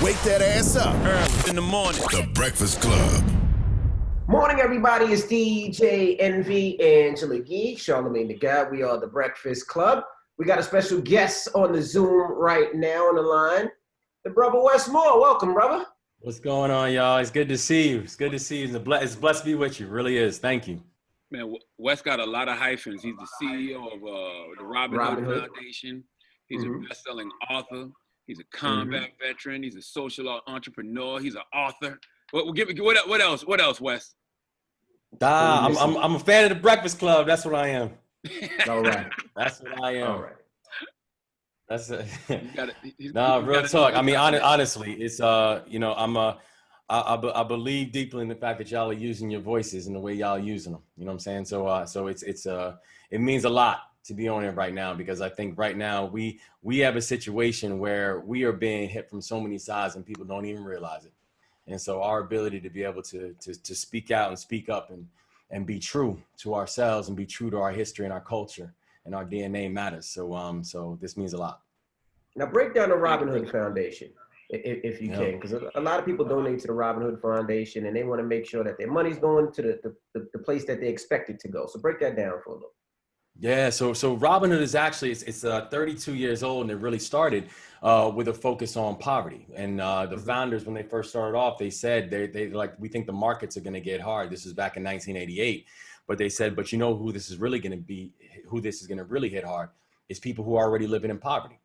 Wake that ass up. Early in the morning. The Breakfast Club. Morning, everybody. It's DJ Envy, Angela Gee, Charlamagne the God. We are the Breakfast Club. We got a special guest on the Zoom right now on the line. The brother Wes Moore. Welcome, brother. What's going on, y'all? It's good to see you. It's good to see you. It's blessed to be with you. It really is. Thank you. Man, Wes got a lot of hyphens. He's the CEO of the Robin Hood Foundation. He's a best-selling author. He's a combat veteran. He's a social entrepreneur. He's an author. What else? What else, Wes? I'm a fan of the Breakfast Club. That's what I am. All right. That's what I am. All right. That's it. No, real talk. I mean, honestly, it's I believe deeply in the fact that y'all are using your voices and the way y'all are using them. You know what I'm saying? So it means a lot to be on it right now, because I think right now we have a situation where we are being hit from so many sides and people don't even realize it. And so our ability to be able to speak out and speak up and be true to ourselves and be true to our history and our culture and our DNA matters. So this means a lot. Now break down the Robin Hood Foundation, if you can, because a lot of people donate to the Robin Hood Foundation and they want to make sure that their money's going to the place that they expect it to go. So break that down for a little. Yeah, so Robin Hood is actually, it's 32 years old, and it really started with a focus on poverty. And the founders, when they first started off, they said they like, we think the markets are going to get hard. This was back in 1988, but they said, but you know who this is really going to really hit hard is people who are already living in poverty.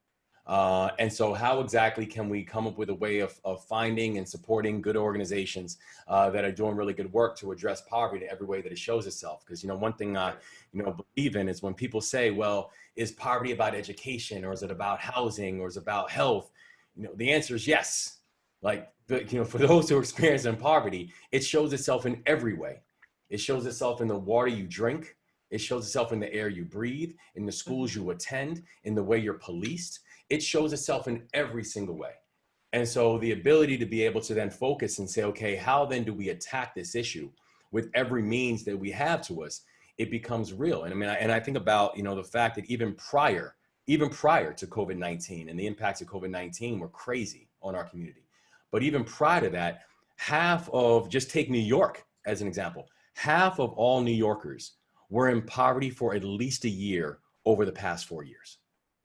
And so how exactly can we come up with a way of finding and supporting good organizations that are doing really good work to address poverty in every way that it shows itself? Because, one thing I, believe in is when people say, well, is poverty about education, or is it about housing, or is it about health? The answer is yes. Like, for those who are experiencing poverty, it shows itself in every way. It shows itself in the water you drink. It shows itself in the air you breathe, in the schools you attend, in the way you're policed. It shows itself in every single way. And so the ability to be able to then focus and say, okay, how then do we attack this issue with every means that we have to us? It becomes real. And I think about, the fact that even prior to COVID-19 and the impacts of COVID-19 were crazy on our community. But even prior to that, just take New York as an example, half of all New Yorkers were in poverty for at least a year over the past 4 years.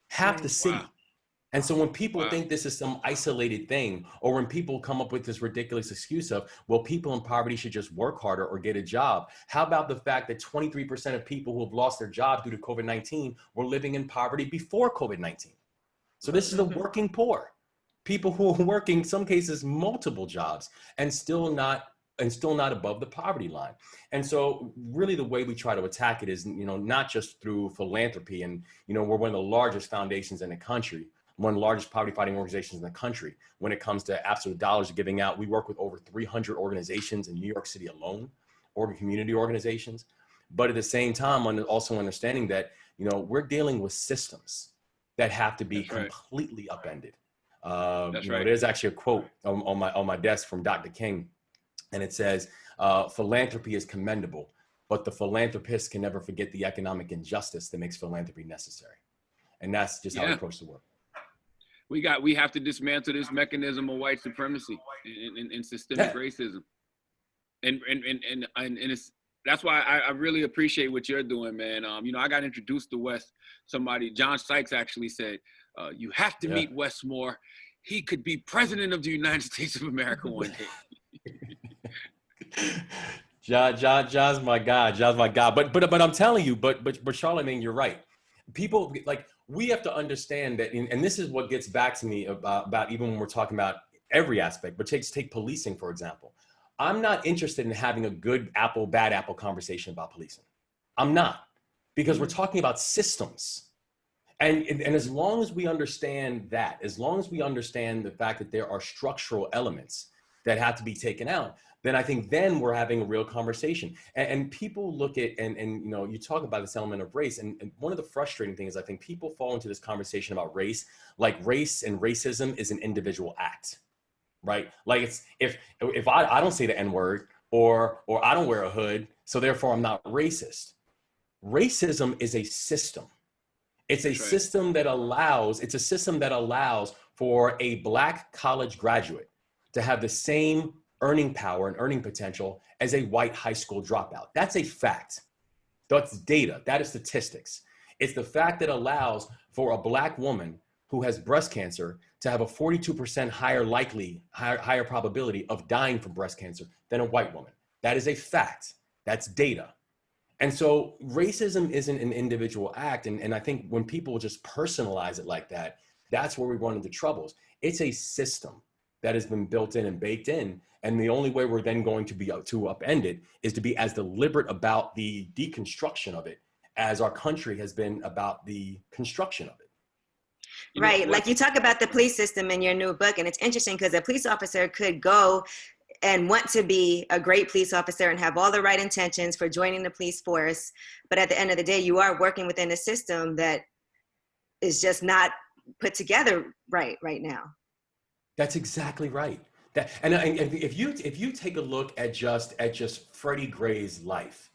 Half the city. Wow. And so when people think this is some isolated thing, or when people come up with this ridiculous excuse of, well, people in poverty should just work harder or get a job. How about the fact that 23% of people who have lost their job due to COVID-19 were living in poverty before COVID-19? So this is the working poor, people who are working, some cases, multiple jobs and still not above the poverty line. And so really the way we try to attack it is, not just through philanthropy. And, we're one of the largest foundations in the country, one of the largest poverty fighting organizations in the country. When it comes to absolute dollars giving out, we work with over 300 organizations in New York City alone, or community organizations. But at the same time, also understanding that, we're dealing with systems that have to be completely upended. There's actually a quote on my desk from Dr. King. And it says, philanthropy is commendable, but the philanthropist can never forget the economic injustice that makes philanthropy necessary. And that's just how we approach the work. We have to dismantle this mechanism of white supremacy and systemic racism. And it's, that's why I really appreciate what you're doing, man. I got introduced to Wes. John Sykes actually said, you have to meet Wes Moore. He could be president of the United States of America one day. John's my guy. But I'm telling you, but Charlamagne, you're right. People, like, we have to understand that, and this is what gets back to me about even when we're talking about every aspect, but take policing, for example. I'm not interested in having a good apple, bad apple conversation about policing. I'm not, because we're talking about systems. And as long as we understand that, as long as we understand the fact that there are structural elements that have to be taken out, then I think then we're having a real conversation. And people look at, and you talk about this element of race, and one of the frustrating things is I think people fall into this conversation about race, like race and racism is an individual act, right? Like it's, if I don't say the N-word, or I don't wear a hood, so therefore I'm not racist. Racism is a system. It's a system that allows for a Black college graduate to have the same earning power and earning potential as a white high school dropout. That's a fact. That's data. That is statistics. It's the fact that allows for a Black woman who has breast cancer to have a 42% higher probability of dying from breast cancer than a white woman. That is a fact. That's data. And so racism isn't an individual act. And I think when people just personalize it like that, that's where we run into troubles. It's a system that has been built in and baked in. And the only way we're then going to be to upend it is to be as deliberate about the deconstruction of it as our country has been about the construction of it. Right. Like you talk about the police system in your new book, and it's interesting because a police officer could go and want to be a great police officer and have all the right intentions for joining the police force. But at the end of the day, you are working within a system that is just not put together right now. That's exactly right. And if you take a look at just Freddie Gray's life,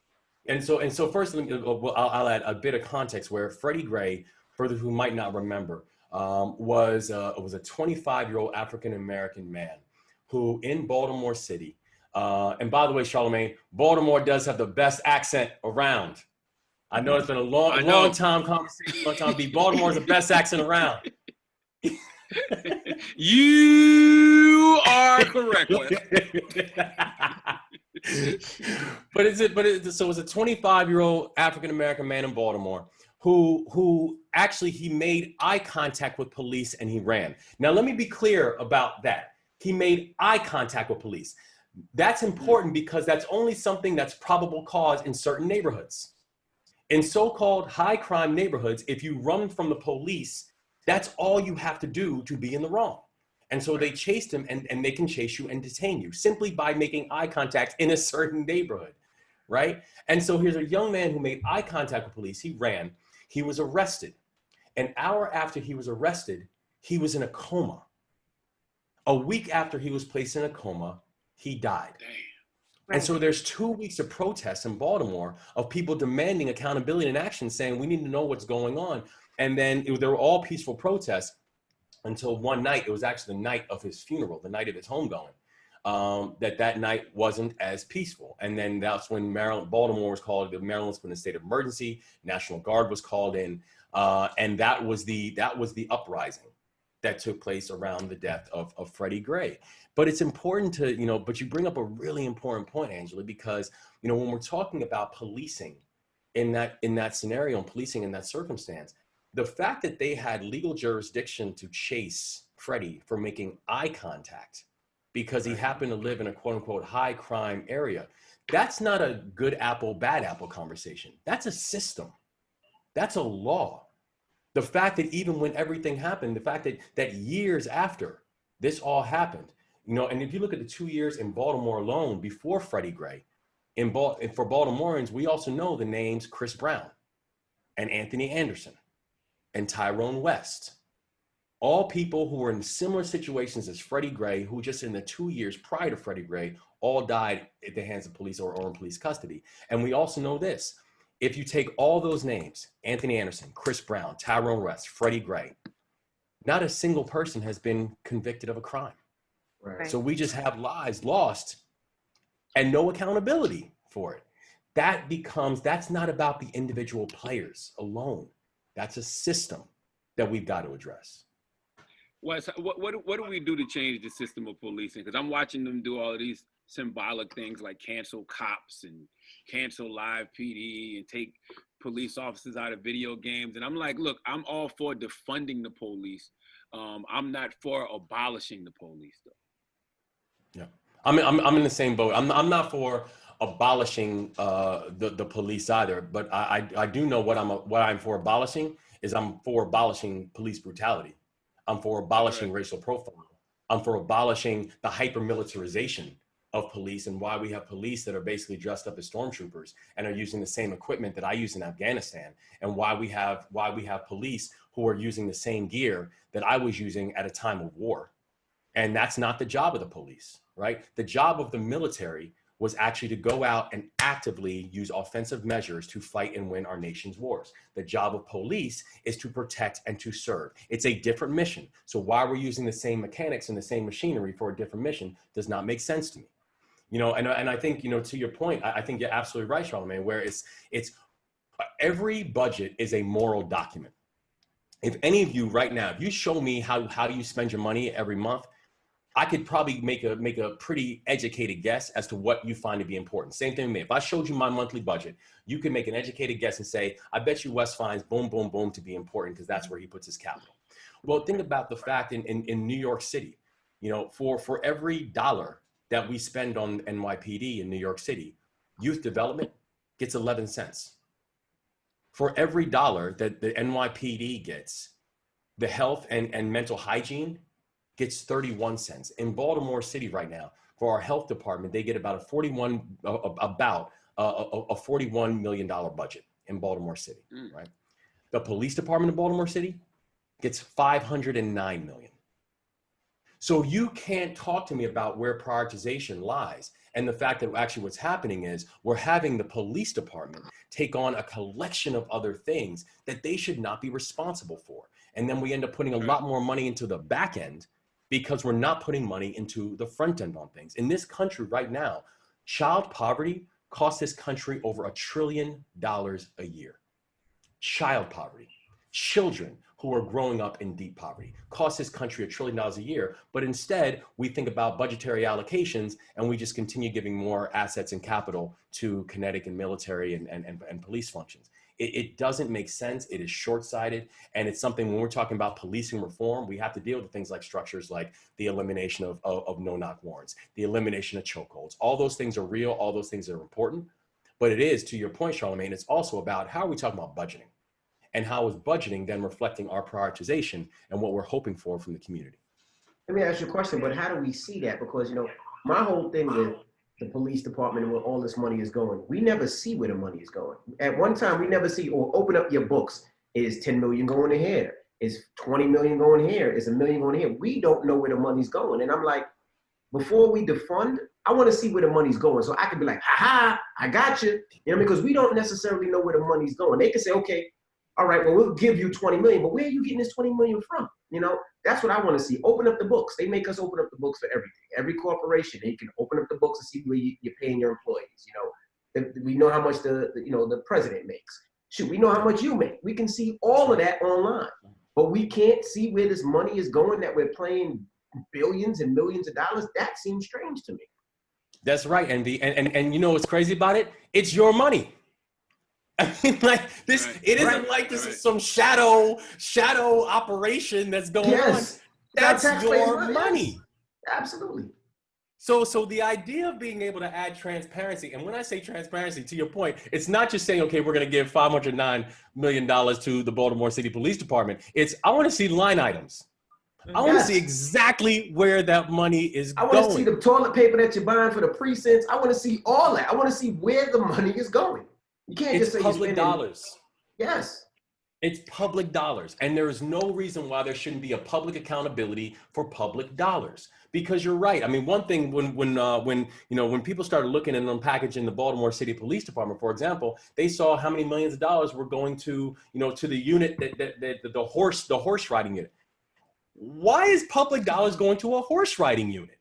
and so first I'll add a bit of context where Freddie Gray, for those who might not remember, was a 25-year-old African-American man who in Baltimore City, and by the way, Charlamagne, Baltimore does have the best accent around. I know it's been a long time conversation, long time. Baltimore is the best accent around. You are correct. So it's a 25-year-old African-American man in Baltimore who actually he made eye contact with police and he ran. Now, let me be clear about that. He made eye contact with police. That's important because that's only something that's probable cause in certain neighborhoods. In so-called high crime neighborhoods, if you run from the police, that's all you have to do to be in the wrong. And so they chased him and they can chase you and detain you simply by making eye contact in a certain neighborhood, right? And so here's a young man who made eye contact with police. He ran. He was arrested. An hour after he was arrested, he was in a coma. A week after he was placed in a coma, he died. Damn. And so there's 2 weeks of protests in Baltimore of people demanding accountability and action, saying we need to know what's going on. And then they were all peaceful protests until one night, it was actually the night of his funeral, the night of his homegoing, that night wasn't as peaceful. And then that's when Baltimore was called, Maryland's put in a state of emergency, National Guard was called in, and that was the uprising that took place around the death of Freddie Gray. But it's important to, but you bring up a really important point, Angela, because, when we're talking about policing in that scenario and policing in that circumstance, the fact that they had legal jurisdiction to chase Freddie for making eye contact because he happened to live in a quote unquote high crime area, that's not a good apple, bad apple conversation. That's a system. That's a law. The fact that even when everything happened, the fact that years after this all happened, and if you look at the 2 years in Baltimore alone before Freddie Gray, for Baltimoreans, we also know the names Chris Brown and Anthony Anderson and Tyrone West, all people who were in similar situations as Freddie Gray, who just in the 2 years prior to Freddie Gray, all died at the hands of police or in police custody. And we also know this. If you take all those names, Anthony Anderson, Chris Brown, Tyrone West, Freddie Gray, not a single person has been convicted of a crime. Right. So we just have lives lost and no accountability for it. That's not about the individual players alone. That's a system that we've got to address. What do we do to change the system of policing? Because I'm watching them do all of these symbolic things like cancel cops and cancel live PD and take police officers out of video games. And I'm like, look, I'm all for defunding the police. I'm not for abolishing the police, though. Yeah, I'm in the same boat. I'm not for abolishing the police either, but I do know what I'm for abolishing is I'm for abolishing police brutality. I'm for abolishing racial profiling. I'm for abolishing the hyper-militarization of police and why we have police that are basically dressed up as stormtroopers and are using the same equipment that I use in Afghanistan, and why we have police who are using the same gear that I was using at a time of war. And that's not the job of the police, right? The job of the military was actually to go out and actively use offensive measures to fight and win our nation's wars. The job of police is to protect and to serve. It's a different mission. So why we're using the same mechanics and the same machinery for a different mission does not make sense to me. You know, and I think, you know, to your point, I think you're absolutely right, Charlamagne, where it's every budget is a moral document. If any of you right now, if you show me how you spend your money every month, I could probably make a pretty educated guess as to what you find to be important. Same thing with me. If I showed you my monthly budget, you could make an educated guess and say, I bet you Wes finds boom, boom, boom to be important because that's where he puts his capital. Well, think about the fact in New York City, you know, for every dollar that we spend on NYPD in New York City, youth development gets 11 cents. For every dollar that the NYPD gets, the health and mental hygiene gets 31 cents. In Baltimore City right now, for our health department, they get about a $41 million budget in Baltimore City, right? The police department of Baltimore City gets $509 million. So you can't talk to me about where prioritization lies. And the fact that actually what's happening is we're having the police department take on a collection of other things that they should not be responsible for. And then we end up putting a lot more money into the back end because we're not putting money into the front end on things. In this country right now, child poverty costs this country over $1 trillion a year. Child poverty. Children who are growing up in deep poverty cost this country $1 trillion a year, but instead we think about budgetary allocations and we just continue giving more assets and capital to kinetic and military and police functions. It doesn't make sense. It is short-sighted, and it's something when we're talking about policing reform, we have to deal with things like structures like the elimination of no-knock warrants, the elimination of chokeholds. All those things are real. All those things are important, but it is, to your point, Charlamagne, it's also about how are we talking about budgeting? And how is budgeting then reflecting our prioritization and what we're hoping for from the community? Let me ask you a question, but how do we see that? Because, you know, my whole thing with the police department and where all this money is going, we never see where the money is going. At one time, we never see, or open up your books, is 10 million going to here? Is 20 million going here? Is $1 million going here? We don't know where the money's going. And I'm like, before we defund, I want to see where the money's going. So I can be like, ha, I got you. You know, because we don't necessarily know where the money's going. They can say, okay, all right, well, we'll give you 20 million, but where are you getting this 20 million from? You know, that's what I want to see. Open up the books. They make us open up the books for everything. Every corporation, they can open up the books and see where you're paying your employees. You know, we know how much the president makes. Shoot, we know how much you make. We can see all of that online, but we can't see where this money is going, that we're playing billions and millions of dollars. That seems strange to me. That's right, Envy. And you know what's crazy about it? It's your money. I mean, like this, right, it isn't like this is some shadow operation that's going on. That's your money. Absolutely. So the idea of being able to add transparency, and when I say transparency, to your point, it's not just saying, okay, we're going to give $509 million to the Baltimore City Police Department. It's, I want to see line items. I want to see exactly where that money is going. I want to see the toilet paper that you're buying for the precincts. I want to see all that. I want to see where the money is going. You can't just say public dollars. Yes. It's public dollars. And there is no reason why there shouldn't be a public accountability for public dollars. Because you're right. I mean, one thing when people started looking and unpackaging the Baltimore City Police Department, for example, they saw how many millions of dollars were going to the unit the horse riding unit. Why is public dollars going to a horse riding unit?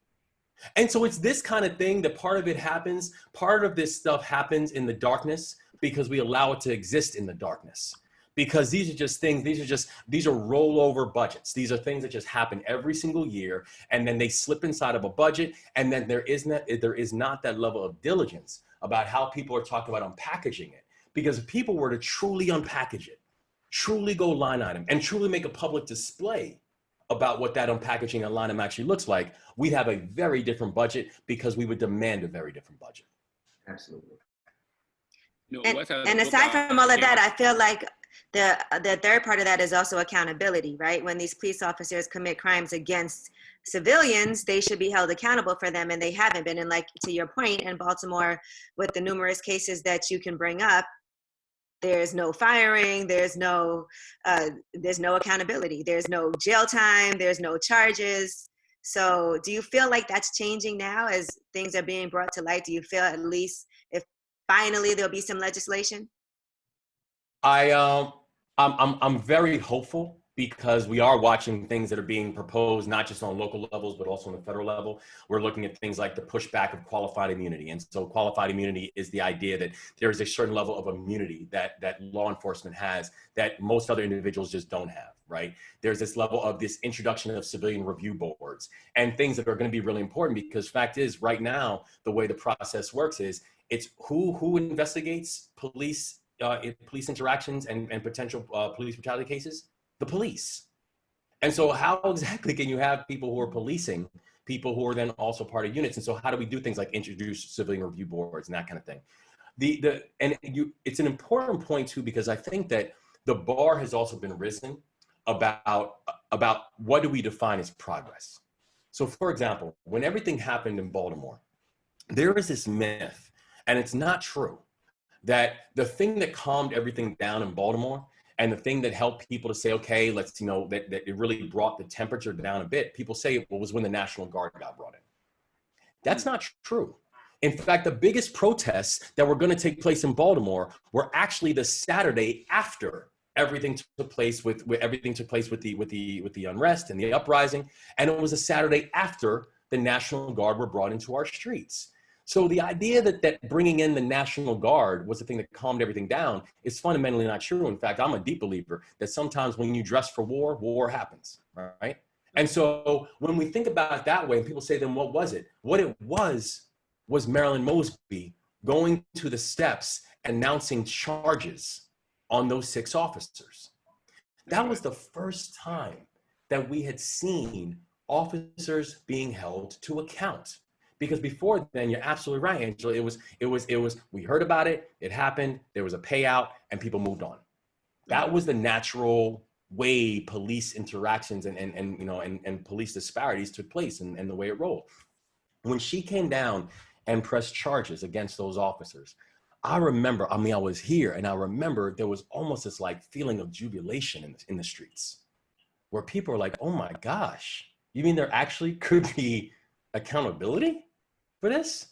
And so it's this kind of thing that part of this stuff happens in the darkness because we allow it to exist in the darkness. Because these are just things, these are rollover budgets. These are things that just happen every single year, and then they slip inside of a budget, and then there is not that level of diligence about how people are talking about unpackaging it. Because if people were to truly unpackage it, truly go line item, and truly make a public display about what that unpackaging and line item actually looks like, we'd have a very different budget because we would demand a very different budget. Absolutely. And aside from all of that, I feel like the third part of that is also accountability, right? When these police officers commit crimes against civilians, they should be held accountable for them, and they haven't been. And like, to your point, in Baltimore, with the numerous cases that you can bring up, there's no firing, there's no accountability, there's no jail time, there's no charges. So do you feel like that's changing now as things are being brought to light? Do you feel at least if finally there'll be some legislation? I'm very hopeful because we are watching things that are being proposed, not just on local levels, but also on the federal level. We're looking at things like the pushback of qualified immunity. And so qualified immunity is the idea that there is a certain level of immunity that law enforcement has that most other individuals just don't have, right? There's this level of this introduction of civilian review boards and things that are going to be really important because fact is right now, the way the process works is it's who investigates police interactions and potential police brutality cases? The police. And so how exactly can you have people who are policing people who are then also part of units? And so how do we do things like introduce civilian review boards and that kind of thing? It's an important point too, because I think that the bar has also been risen about what do we define as progress? So for example, when everything happened in Baltimore, there is this myth, and it's not true, that the thing that calmed everything down in Baltimore and the thing that helped people to say, okay, let's, that it really brought the temperature down a bit, people say it was when the National Guard got brought in. That's not true. In fact, the biggest protests that were going to take place in Baltimore were actually the Saturday after everything took place with the unrest and the uprising. And it was a Saturday after the National Guard were brought into our streets. So the idea that bringing in the National Guard was the thing that calmed everything down is fundamentally not true. In fact, I'm a deep believer that sometimes when you dress for war, war happens, right? And so when we think about it that way, and people say, then what was it? What it was Marilyn Mosby going to the steps, announcing charges on those 6 officers. That was the first time that we had seen officers being held to account. Because before then, you're absolutely right, Angela. It was, we heard about it, it happened, there was a payout, and people moved on. That was the natural way police interactions and police disparities took place and the way it rolled. When she came down and pressed charges against those officers, I remember, I was here, and I remember there was almost this like feeling of jubilation in the streets where people are like, oh my gosh, you mean there actually could be accountability for this?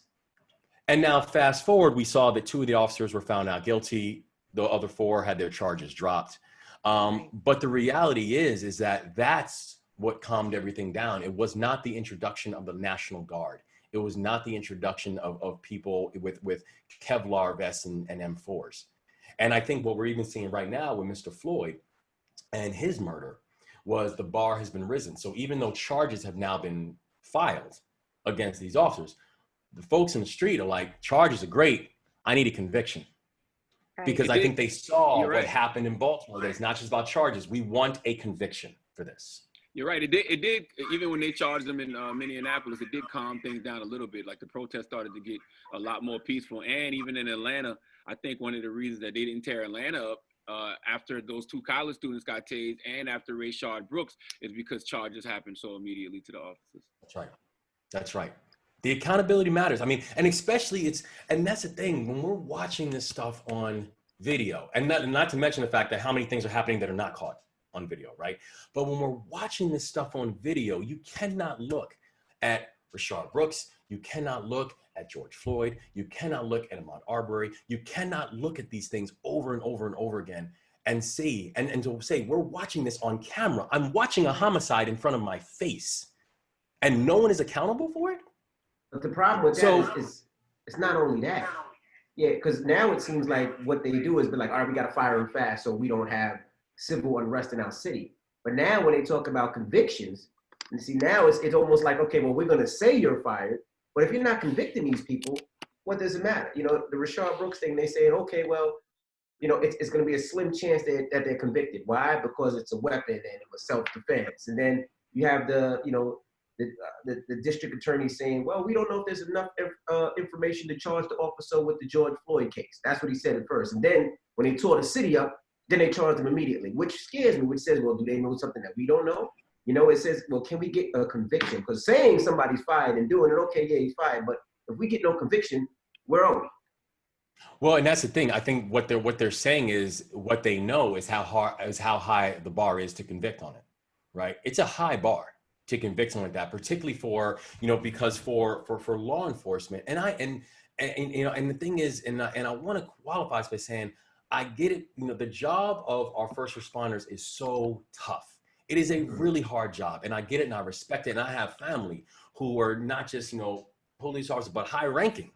And now fast forward, we saw that 2 of the officers were found out guilty. The other 4 had their charges dropped. But the reality is that that's what calmed everything down. It was not the introduction of the National Guard. It was not the introduction of people with Kevlar vests and M4s. And I think what we're even seeing right now with Mr. Floyd and his murder was the bar has been risen. So even though charges have now been filed against these officers, the folks in the street are like, charges are great, I need a conviction. Right. Because I think they saw what happened in Baltimore. That it's not just about charges. We want a conviction for this. You're right. It did. Even when they charged them in Minneapolis, it did calm things down a little bit. Like the protests started to get a lot more peaceful. And even in Atlanta, I think one of the reasons that they didn't tear Atlanta up after those 2 college students got tased and after Rayshard Brooks is because charges happened so immediately to the officers. That's right. That's right. The accountability matters. And especially and that's the thing, when we're watching this stuff on video, and not to mention the fact that how many things are happening that are not caught on video, right? But when we're watching this stuff on video, you cannot look at Rayshard Brooks, you cannot look at George Floyd, you cannot look at Ahmaud Arbery, you cannot look at these things over and over and over again and see, and to say, we're watching this on camera. I'm watching a homicide in front of my face, and no one is accountable for it? But the problem with that is it's not only that. Yeah, because now it seems like what they do is be like, all right, we got to fire them fast so we don't have civil unrest in our city. But now when they talk about convictions, and see now it's almost like, okay, well, we're going to say you're fired, but if you're not convicting these people, what does it matter? The Rayshard Brooks thing, they say, okay, well, it's going to be a slim chance that they're convicted. Why? Because it's a weapon and it was self-defense. And then you have the district attorney saying, well, we don't know if there's enough information to charge the officer with the George Floyd case. That's what he said at first. And then when they tore the city up, then they charged him immediately, which scares me, which says, well, do they know something that we don't know? It says, well, can we get a conviction? Because saying somebody's fired and doing it, okay, yeah, he's fired. But if we get no conviction, where are we? Well, and that's the thing. I think what they're saying is what they know is how high the bar is to convict on it, right? It's a high bar to convict someone like that, particularly for, because for law enforcement. And the thing is, and I want to qualify this by saying, I get it. The job of our first responders is so tough. It is a really hard job, and I get it, and I respect it. And I have family who are not just, police officers, but high ranking.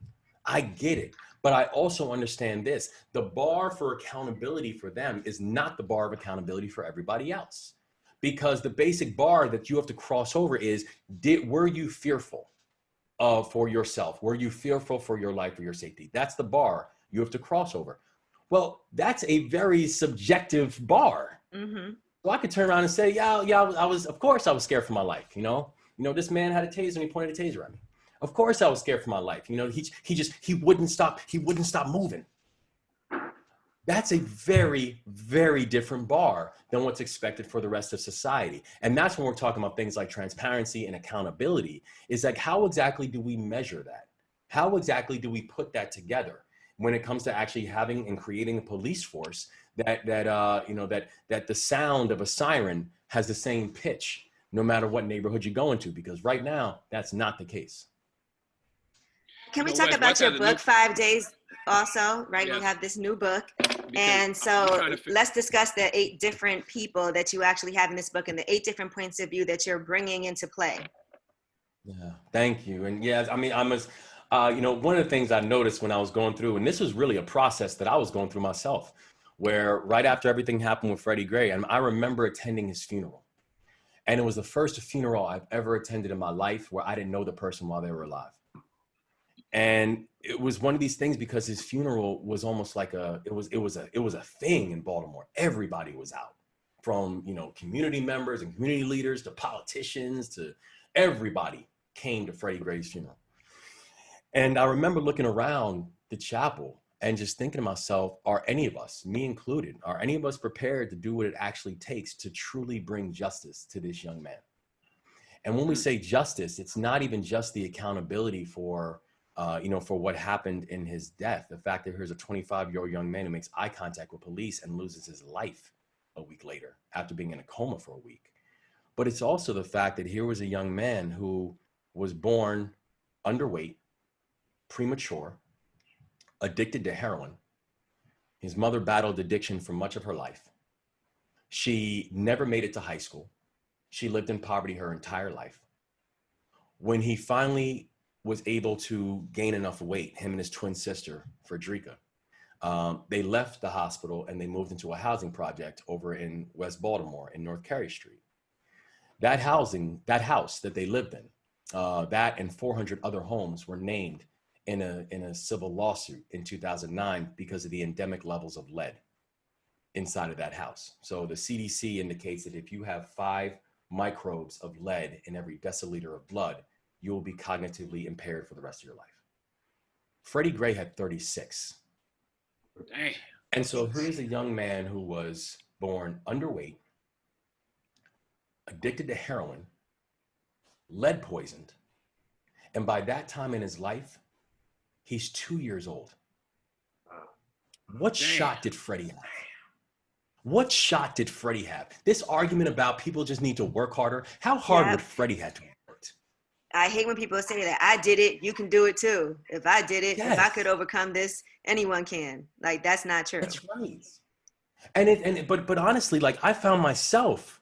I get it. But I also understand this. The bar for accountability for them is not the bar of accountability for everybody else. Because the basic bar that you have to cross over is, were you fearful for yourself? Were you fearful for your life or your safety? That's the bar you have to cross over. Well, that's a very subjective bar. Mm-hmm. So I could turn around and say, of course I was scared for my life. This man had a taser and he pointed a taser at me. Of course I was scared for my life. He wouldn't stop moving. That's a very, very different bar than what's expected for the rest of society. And that's when we're talking about things like transparency and accountability, is like, how exactly do we measure that? How exactly do we put that together when it comes to actually having and creating a police force that the sound of a siren has the same pitch no matter what neighborhood you go into? Because right now, that's not the case. Can we talk about your book, 5 Days, also, right? Yes. You have this new book. And so let's discuss the 8 different people that you actually have in this book and the 8 different points of view that you're bringing into play. Yeah, thank you. And yes, I mean, one of the things I noticed when I was going through, and this was really a process that I was going through myself, where right after everything happened with Freddie Gray, and I remember attending his funeral. And it was the first funeral I've ever attended in my life where I didn't know the person while they were alive. And it was one of these things because his funeral was almost like it was a thing in Baltimore. Everybody was out, from, community members and community leaders to politicians, to everybody came to Freddie Gray's funeral. And I remember looking around the chapel and just thinking to myself, are any of us, me included, are any of us prepared to do what it actually takes to truly bring justice to this young man? And when we say justice, it's not even just the accountability for what happened in his death. The fact that here's a 25-year-old young man who makes eye contact with police and loses his life a week later after being in a coma for a week. But it's also the fact that here was a young man who was born underweight, premature, addicted to heroin. His mother battled addiction for much of her life. She never made it to high school. She lived in poverty her entire life. When he finally was able to gain enough weight, him and his twin sister, Frederica, they left the hospital and they moved into a housing project over in West Baltimore in North Carey Street. That house that they lived in, that and 400 other homes were named in a civil lawsuit in 2009 because of the endemic levels of lead inside of that house. So the CDC indicates that if you have 5 microbes of lead in every deciliter of blood, you will be cognitively impaired for the rest of your life. Freddie Gray had 36. Damn. And so here's a young man who was born underweight, addicted to heroin, lead poisoned. And by that time in his life, he's 2 years old. What shot did Freddie have? What shot did Freddie have? This argument about people just need to work harder, how hard would Freddie have to work? I hate when people say that. I did it, you can do it too. If I did it, if I could overcome this, anyone can. Like, that's not true. That's right. But honestly, like, I found myself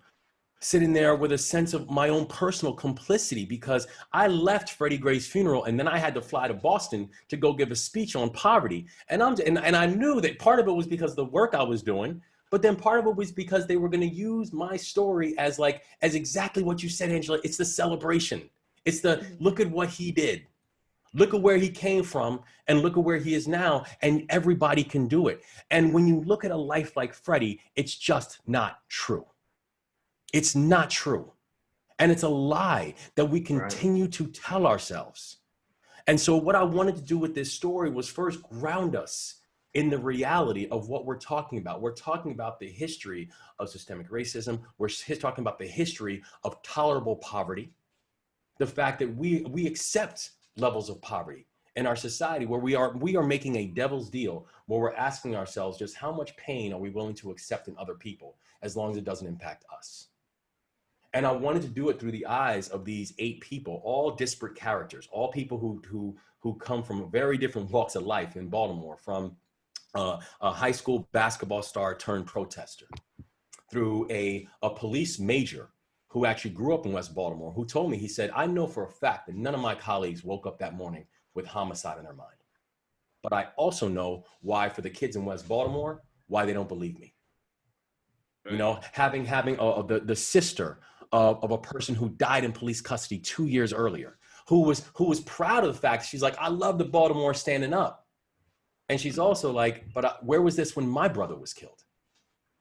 sitting there with a sense of my own personal complicity because I left Freddie Gray's funeral and then I had to fly to Boston to go give a speech on poverty. And I knew that part of it was because of the work I was doing, but then part of it was because they were going to use my story as exactly what you said, Angela. It's the celebration. It's the, look at what he did. Look at where he came from and look at where he is now, and everybody can do it. And when you look at a life like Freddie, it's just not true. It's not true. And it's a lie that we continue to tell ourselves. And so what I wanted to do with this story was first ground us in the reality of what we're talking about. We're talking about the history of systemic racism. We're talking about the history of tolerable poverty. The fact that we accept levels of poverty in our society where we are making a devil's deal where we're asking ourselves just how much pain are we willing to accept in other people as long as it doesn't impact us. And I wanted to do it through the eyes of these 8 people, all disparate characters, all people who come from very different walks of life in Baltimore, from a high school basketball star turned protester, through a police major who actually grew up in West Baltimore, who told me, he said, I know for a fact that none of my colleagues woke up that morning with homicide in their mind. But I also know why, for the kids in West Baltimore, why they don't believe me. Right. You know, having the sister of a person who died in police custody 2 years earlier, who was proud of the fact, she's like, I love the Baltimore standing up. And she's also like, but where was this when my brother was killed?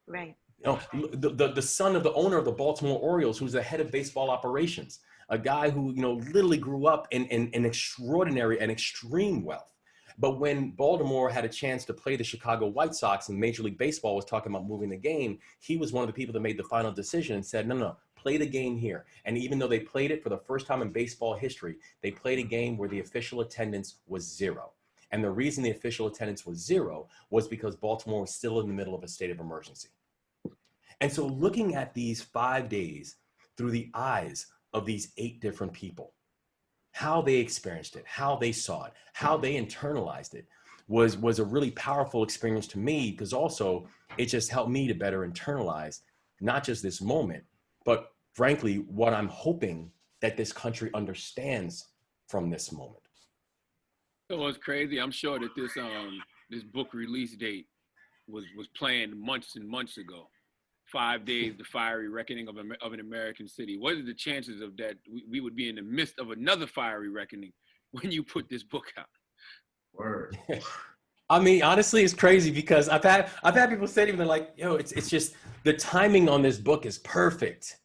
Right. You know, the son of the owner of the Baltimore Orioles, who's the head of baseball operations, a guy who, you know, literally grew up in extraordinary and extreme wealth. But when Baltimore had a chance to play the Chicago White Sox and Major League Baseball was talking about moving the game, he was one of the people that made the final decision and said, no, play the game here. And even though they played it for the first time in baseball history, they played a game where the official attendance was 0. And the reason the official attendance was 0 was because Baltimore was still in the middle of a state of emergency. And so looking at these 5 days through the eyes of these 8 different people, how they experienced it, how they saw it, how they internalized it was a really powerful experience to me, because also it just helped me to better internalize not just this moment, but frankly, what I'm hoping that this country understands from this moment. So it's crazy. I'm sure that this book release date was planned months and months ago. 5 days, the fiery reckoning of an American city. What are the chances of that we would be in the midst of another fiery reckoning when you put this book out? Word. I mean, honestly, it's crazy, because I've had people say to me, they're like, yo, it's just the timing on this book is perfect.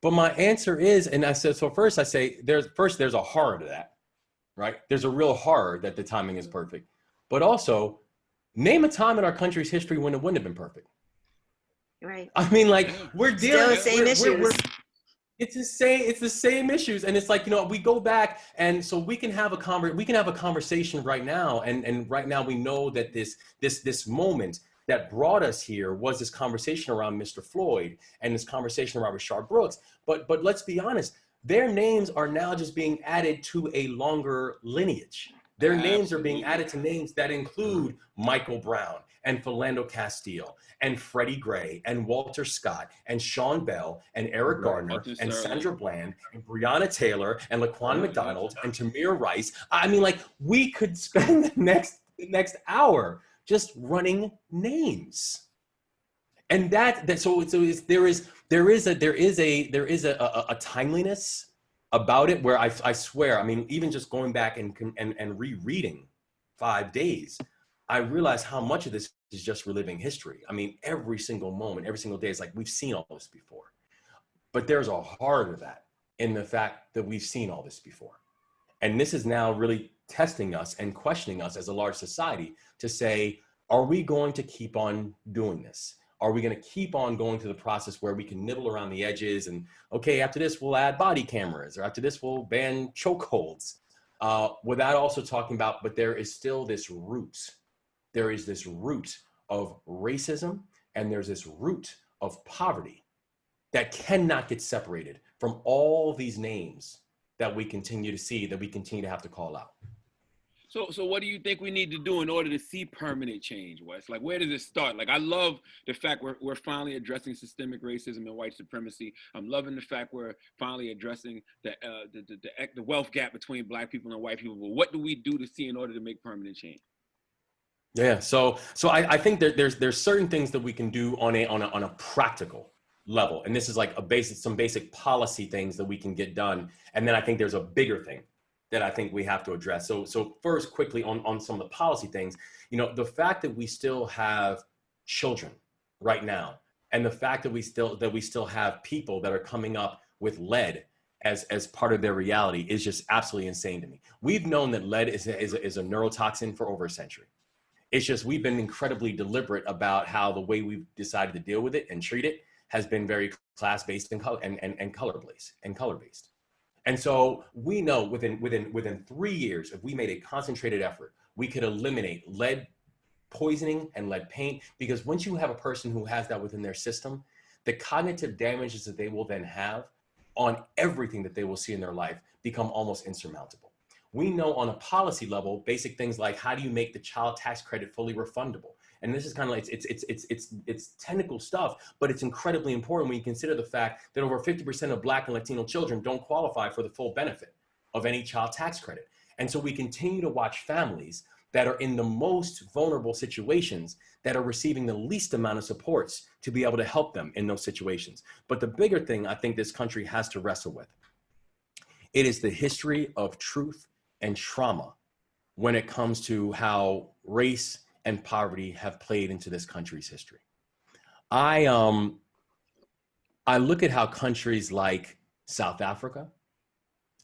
But my answer is, and I said, so first I say, there's a horror to that, right? There's a real horror that the timing is perfect. But also, name a time in our country's history when it wouldn't have been perfect. Right. I mean, like, we're dealing with same issues. It's the same issues. And it's like, you know, we go back, and so we can have a conversation right now. And right now we know that this moment that brought us here was this conversation around Mr. Floyd and this conversation around Rayshard Brooks. But let's be honest, their names are now just being added to a longer lineage. Their names are being added to names that include Michael Brown and Philando Castile and Freddie Gray and Walter Scott and Sean Bell and Eric Gardner and Sandra Bland and Breonna Taylor and Laquan McDonald and Tamir Rice. I mean, like, we could spend the next hour just running names. And so there is a timeliness about it where I swear, I mean, even just going back and rereading 5 days, I realize how much of this is just reliving history. I mean, every single moment, every single day, is like, we've seen all this before. But there's a horror to that in the fact that we've seen all this before. And this is now really testing us and questioning us as a large society to say, are we going to keep on doing this? Are we going to keep on going through the process where we can nibble around the edges and, okay, after this, we'll add body cameras, or after this, we'll ban chokeholds, without also talking about, but there is still this root. There is this root of racism, and there's this root of poverty that cannot get separated from all these names that we continue to see, that we continue to have to call out. So what do you think we need to do in order to see permanent change, Wes? Like, where does it start? Like, I love the fact we're finally addressing systemic racism and white supremacy. I'm loving the fact we're finally addressing the wealth gap between Black people and white people. But what do we do to see in order to make permanent change? Yeah, so I think that there's certain things that we can do on a practical level, and this is like some basic policy things that we can get done, and then I think there's a bigger thing that I think we have to address. So first, quickly on some of the policy things, you know, the fact that we still have children right now, and the fact that we still have people that are coming up with lead as part of their reality is just absolutely insane to me. We've known that lead is a neurotoxin for over a century. It's just we've been incredibly deliberate about how the way we've decided to deal with it and treat it has been very class-based and color-based. And so we know within 3 years, if we made a concentrated effort, we could eliminate lead poisoning and lead paint, because once you have a person who has that within their system, the cognitive damages that they will then have on everything that they will see in their life become almost insurmountable. We know on a policy level, basic things like how do you make the child tax credit fully refundable? And this is kind of like, it's technical stuff, but it's incredibly important when you consider the fact that over 50% of Black and Latino children don't qualify for the full benefit of any child tax credit. And so we continue to watch families that are in the most vulnerable situations that are receiving the least amount of supports to be able to help them in those situations. But the bigger thing I think this country has to wrestle with, it is the history of truth and trauma when it comes to how race and poverty have played into this country's history. I look at how countries like South Africa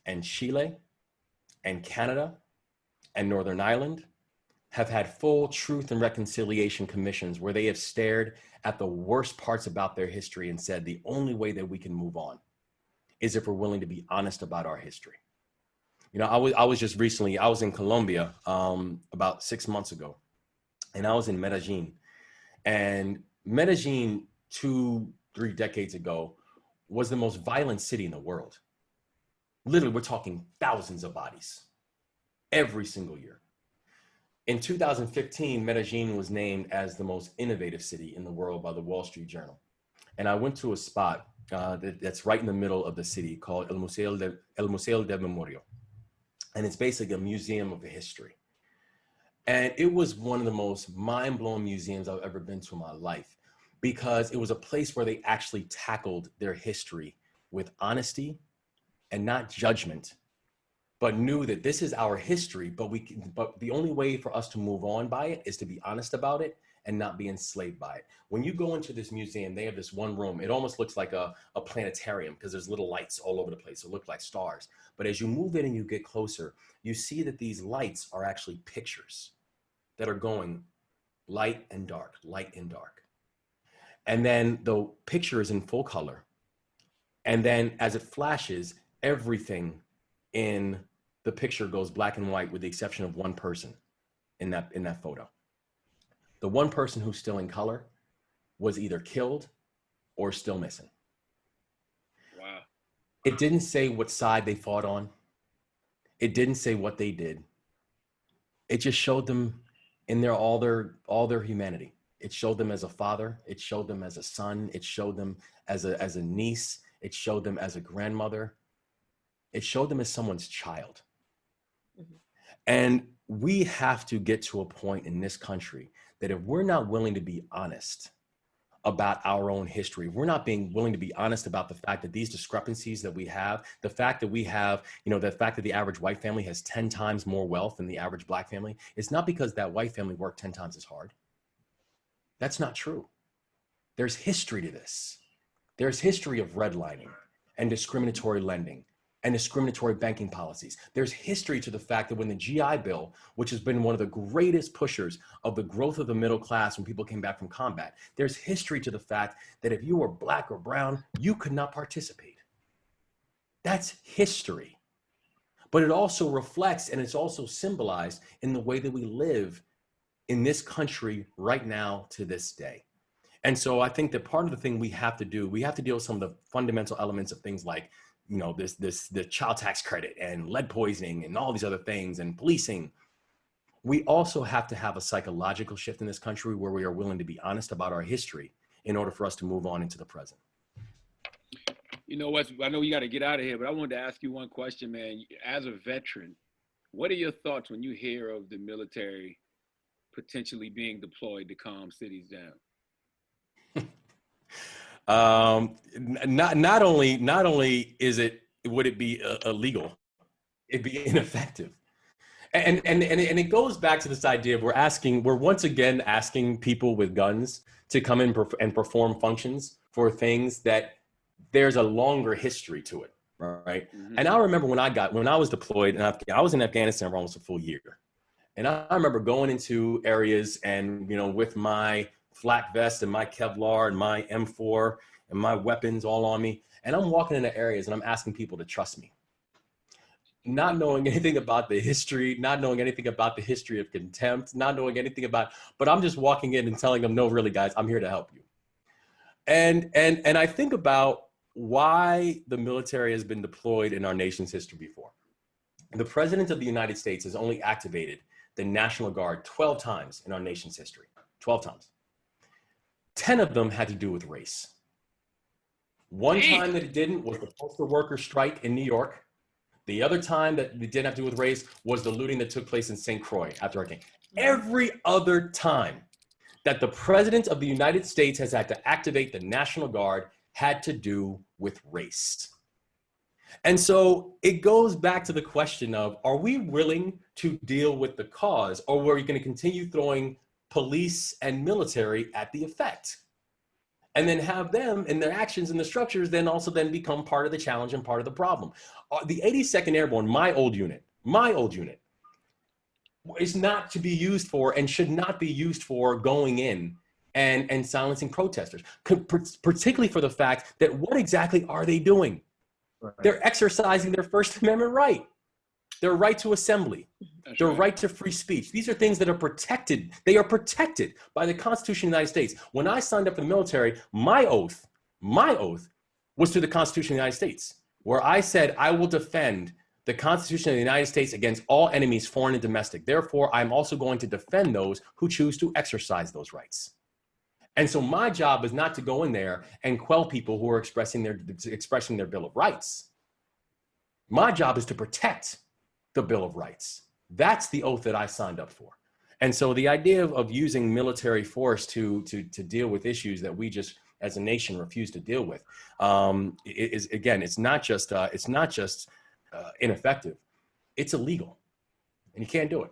and Chile and Canada and Northern Ireland have had full truth and reconciliation commissions where they have stared at the worst parts about their history and said the only way that we can move on is if we're willing to be honest about our history. You know, I was just recently, I was in Colombia about 6 months ago, and I was in Medellin. And Medellin 2-3 decades ago was the most violent city in the world. Literally, we're talking thousands of bodies every single year. In 2015, Medellin was named as the most innovative city in the world by the Wall Street Journal. And I went to a spot that's right in the middle of the city called El Museo del Memoria. And it's basically a museum of history. And it was one of the most mind-blowing museums I've ever been to in my life, because it was a place where they actually tackled their history with honesty and not judgment, but knew that this is our history, but the only way for us to move on by it is to be honest about it and not be enslaved by it. When you go into this museum, they have this one room. It almost looks like a planetarium because there's little lights all over the place. It look like stars. But as you move in and you get closer, you see that these lights are actually pictures that are going light and dark, light and dark. And then the picture is in full color. And then as it flashes, everything in the picture goes black and white with the exception of one person in that photo. The one person who's still in color was either killed or still missing. Wow. It didn't say what side they fought on. It didn't say what they did. It just showed them in all their humanity. It showed them as a father. It showed them as a son. It showed them as a niece. It showed them as a grandmother. It showed them as someone's child. Mm-hmm. And we have to get to a point in this country that if we're not willing to be honest about our own history, we're not being willing to be honest about the fact that these discrepancies that we have, the fact that we have, the fact that the average white family has 10 times more wealth than the average Black family, it's not because that white family worked 10 times as hard. That's not true. There's history to this. There's history of redlining and discriminatory lending and discriminatory banking policies. There's history to the fact that when the GI Bill, which has been one of the greatest pushers of the growth of the middle class when people came back from combat, there's history to the fact that if you were Black or brown, you could not participate. That's history. But it also reflects and it's also symbolized in the way that we live in this country right now to this day. And so I think that part of the thing we have to deal with some of the fundamental elements of things like the child tax credit and lead poisoning and all these other things and policing. We also have to have a psychological shift in this country where we are willing to be honest about our history in order for us to move on into the present. You know what? I know you got to get out of here, but I wanted to ask you one question, man. As a veteran, what are your thoughts when you hear of the military potentially being deployed to calm cities down? Not only would it be illegal, it'd be ineffective. And it goes back to this idea of we're once again asking people with guns to come in and perform functions for things that there's a longer history to it, right? Mm-hmm. And I remember when I was deployed, and I was in Afghanistan for almost a full year. And I remember going into areas and, with my flak vest and my Kevlar and my M4 and my weapons all on me. And I'm walking into areas and I'm asking people to trust me. Not knowing anything about the history, not knowing anything about the history of contempt, not knowing anything about, but I'm just walking in and telling them, no, really guys, I'm here to help you. And I think about why the military has been deployed in our nation's history before. The President of the United States has only activated the National Guard 12 times in our nation's history, 12 times. 10 of them had to do with race. One time that it didn't was the postal workers strike in New York. The other time that it didn't have to do with race was the looting that took place in St. Croix after hurricane. Every other time that the President of the United States has had to activate the National Guard had to do with race. And so it goes back to the question of, are we willing to deal with the cause, or are we going to continue throwing police and military at the effect? And then have them and their actions and the structures then also then become part of the challenge and part of the problem. The 82nd Airborne, my old unit, is not to be used for and should not be used for going in and silencing protesters, particularly for the fact that what exactly are they doing? Right. They're exercising their First Amendment right, their right to assembly, their right to free speech. These are things that are protected. They are protected by the Constitution of the United States. When I signed up for the military, my oath was to the Constitution of the United States, where I said, I will defend the Constitution of the United States against all enemies, foreign and domestic. Therefore, I'm also going to defend those who choose to exercise those rights. And so my job is not to go in there and quell people who are expressing their Bill of Rights. My job is to protect the Bill of Rights. That's the oath that I signed up for. And so the idea of using military force to deal with issues that we just as a nation refuse to deal with is, again, it's not just ineffective, it's illegal, and you can't do it.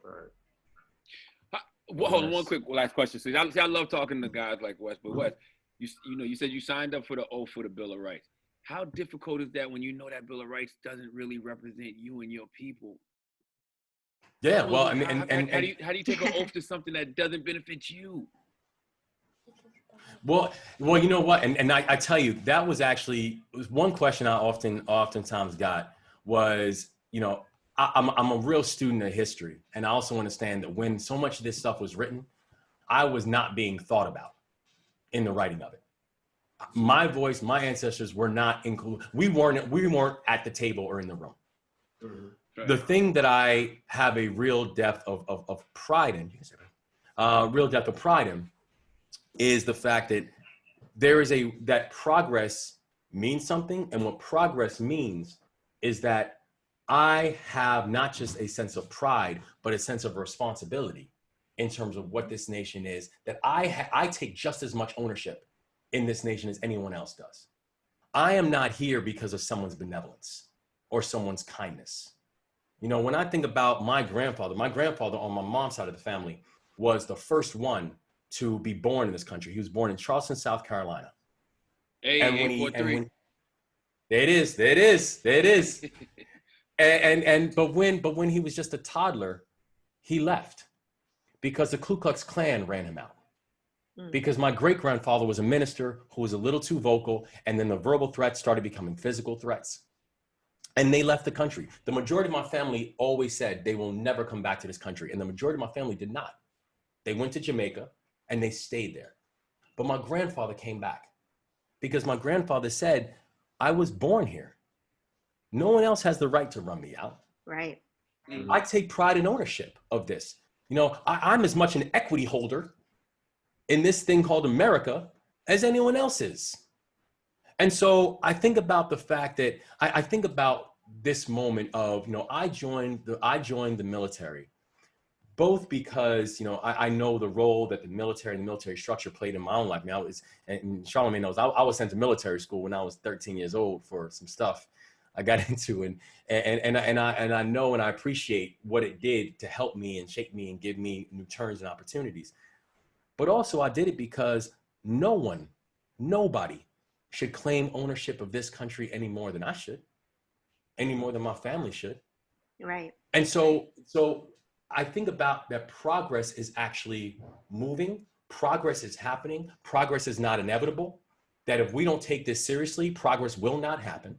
Well, hold on, one quick last question. See, I love talking to guys like Wes, but Wes, you said you signed up for the oath for the Bill of Rights. How difficult is that when you know that Bill of Rights doesn't really represent you and your people? Yeah, well, I mean, how do you take an oath to something that doesn't benefit you? Well, you know what, and I tell you, that was actually one question I oftentimes got was, I'm a real student of history, and I also understand that when so much of this stuff was written, I was not being thought about in the writing of it. My voice, my ancestors were not included. We weren't at the table or in the room. Mm-hmm. Right. The thing that I have a real depth of pride in, is the fact that that progress means something, and what progress means is that I have not just a sense of pride, but a sense of responsibility in terms of what this nation is, that I take just as much ownership in this nation as anyone else does. I am not here because of someone's benevolence or someone's kindness. When I think about my grandfather on my mom's side of the family was the first one to be born in this country. He was born in Charleston, South Carolina. There it is. But when he was just a toddler, he left because the Ku Klux Klan ran him out. Because my great-grandfather was a minister who was a little too vocal, and then the verbal threats started becoming physical threats. And they left the country. The majority of my family always said they will never come back to this country, and the majority of my family did not. They went to Jamaica, and they stayed there. But my grandfather came back because my grandfather said, I was born here. No one else has the right to run me out. Right. Mm-hmm. I take pride and ownership of this. I'm as much an equity holder in this thing called America as anyone else is. And so I think about the fact that I think about this moment of, I joined the military, both because, I know the role that the military structure played in my own life. And Charlamagne knows, I was sent to military school when I was 13 years old for some stuff I got into, and I know and I appreciate what it did to help me and shape me and give me new turns and opportunities. But also I did it because nobody should claim ownership of this country any more than I should, any more than my family should. Right. And so I think about that progress is actually moving, progress is happening, progress is not inevitable, that if we don't take this seriously, progress will not happen.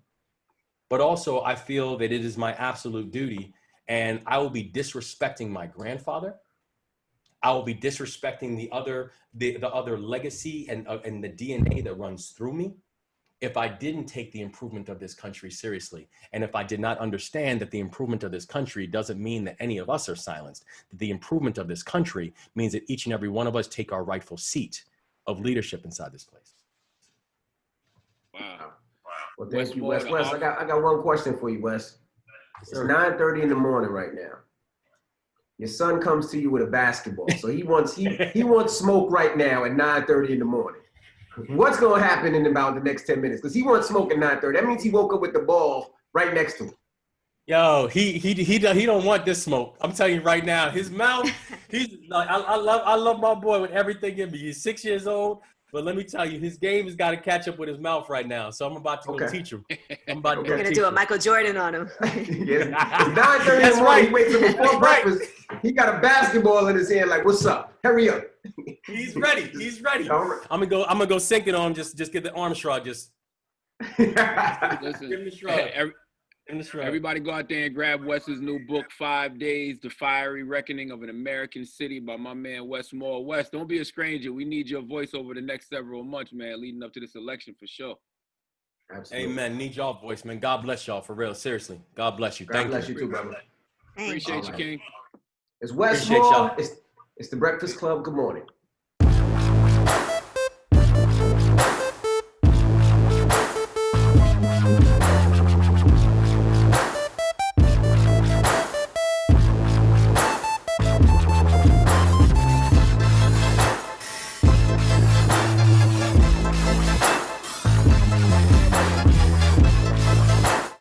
But also I feel that it is my absolute duty, and I will be disrespecting my grandfather I will be disrespecting the other legacy and the DNA that runs through me if I didn't take the improvement of this country seriously. And if I did not understand that the improvement of this country doesn't mean that any of us are silenced, that the improvement of this country means that each and every one of us take our rightful seat of leadership inside this place. Wow. Well, thank you, Wes. Wes, I got one question for you, Wes. It's 9:30 in the morning right now. Your son comes to you with a basketball, so he wants smoke right now at 9:30 in the morning. What's gonna happen in about the next 10 minutes? Because he wants smoke at 9:30. That means he woke up with the ball right next to him. Yo, he don't want this smoke. I'm telling you right now, his mouth. He's like, I love my boy with everything in me. He's 6 years old, but let me tell you, his game has got to catch up with his mouth right now. So I'm about to go teach him. You're gonna do a Michael Jordan on him. It's 9:30 in the morning. He wakes up before breakfast. He got a basketball in his hand. Like, what's up? Hurry up. He's ready. He's ready. Right. I'm gonna go sink it on him. Just get the arm shrug. Just Listen, give him the shrug. Everybody go out there and grab Wes's new book, 5 Days, The Fiery Reckoning of an American City by my man Wes Moore. Wes, don't be a stranger. We need your voice over the next several months, man, leading up to this election for sure. Absolutely. Amen. Need y'all voice, man. God bless y'all for real. Seriously. God bless you. God bless you too, brother. Appreciate you, King. It's Wes Moore. It's the Breakfast Club. Good morning.